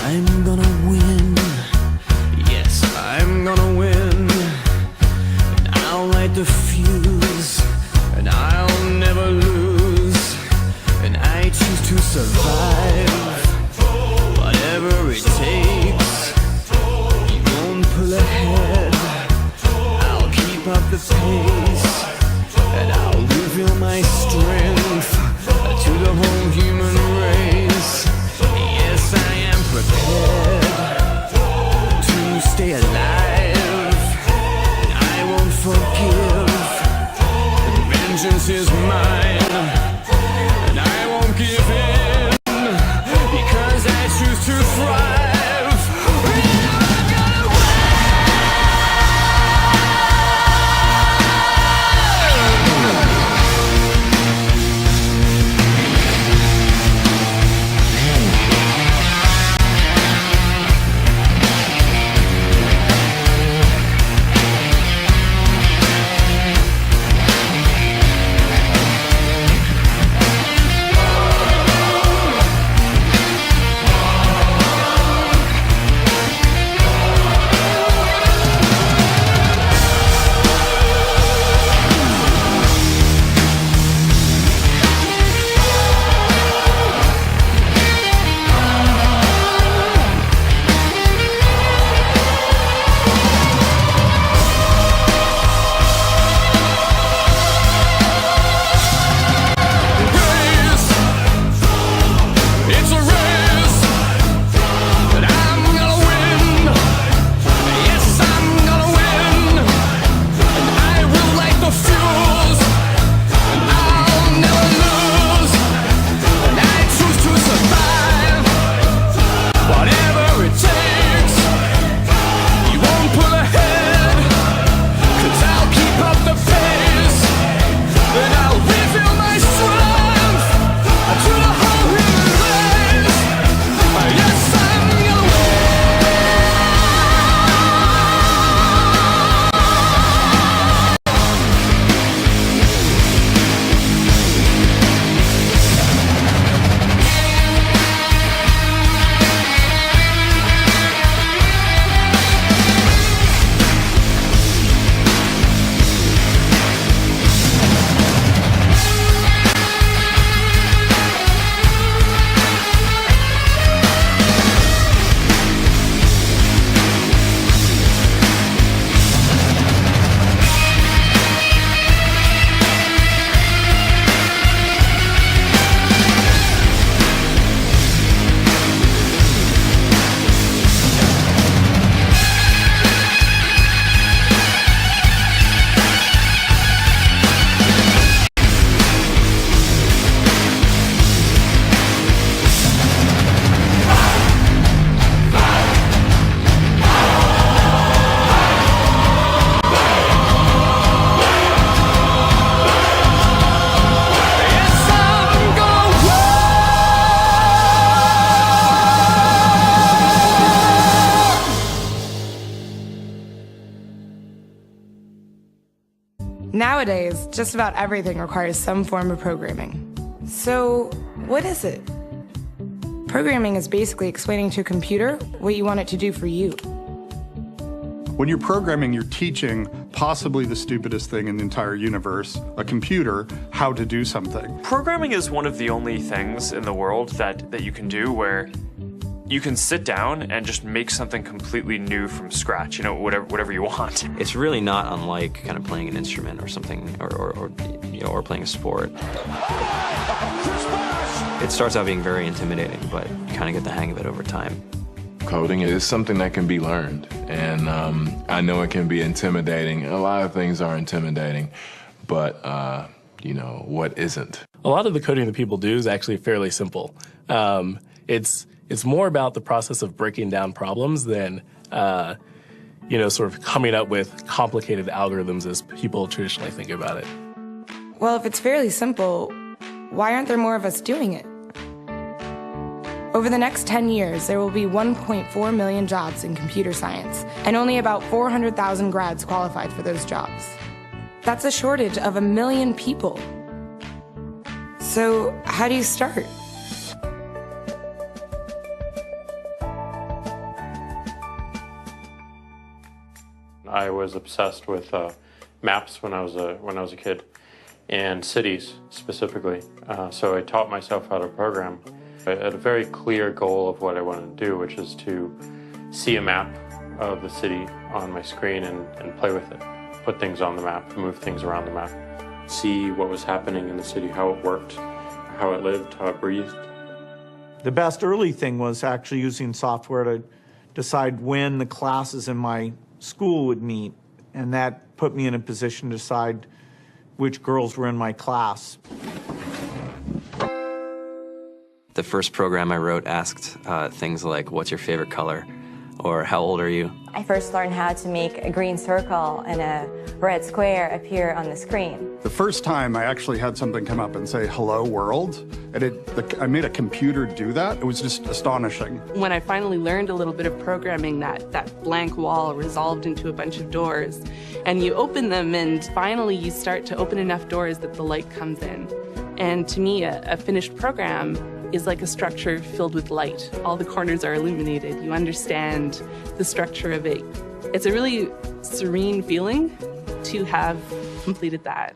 I'm gonna win. Yes, I'm gonna win. And I'll light the fuse, and I'll never lose. And I choose to survive, whatever it takes. You won't pull ahead, I'll keep up the pace. And I'll reveal my strength to the whole human race. Yes, I am prepared to stay alive. And I won't forgive. Vengeance is mine, and I won't give in, because I choose to thrive. Nowadays, just about everything requires some form of programming. So, what is it? Programming is basically explaining to a computer what you want it to do for you. When you're programming, you're teaching possibly the stupidest thing in the entire universe, a computer, how to do something. Programming is one of the only things in the world that you can do where you can sit down and just make something completely new from scratch, you know, whatever you want. It's really not unlike kind of playing an instrument or something, or playing a sport. It starts out being very intimidating, but you kind of get the hang of it over time. Coding is something that can be learned, and I know it can be intimidating. A lot of things are intimidating, but you know, what isn't? A lot of the coding that people do is actually fairly simple. It's more about the process of breaking down problems than, sort of coming up with complicated algorithms as people traditionally think about it. Well, if it's fairly simple, why aren't there more of us doing it? Over the next 10 years, there will be 1.4 million jobs in computer science, and only about 400,000 grads qualified for those jobs. That's a shortage of 1 million people. So, how do you start? I was obsessed with maps when I was a kid, and cities specifically. So I taught myself how to program. I had a very clear goal of what I wanted to do, which is to see a map of the city on my screen and play with it. Put things on the map, move things around the map. See what was happening in the city, how it worked, how it lived, how it breathed. The best early thing was actually using software to decide when the classes in my school would meet, and that put me in a position to decide which girls were in my class. The first program I wrote asked things like, what's your favorite color? Or how old are you? I first learned how to make a green circle and a red square appear on the screen. The first time I actually had something come up and say, hello world, and I made a computer do that. It was just astonishing. When I finally learned a little bit of programming, that blank wall resolved into a bunch of doors, and you open them, and finally you start to open enough doors that the light comes in. And to me, a finished program is like a structure filled with light. All the corners are illuminated. You understand the structure of it. It's a really serene feeling to have completed that.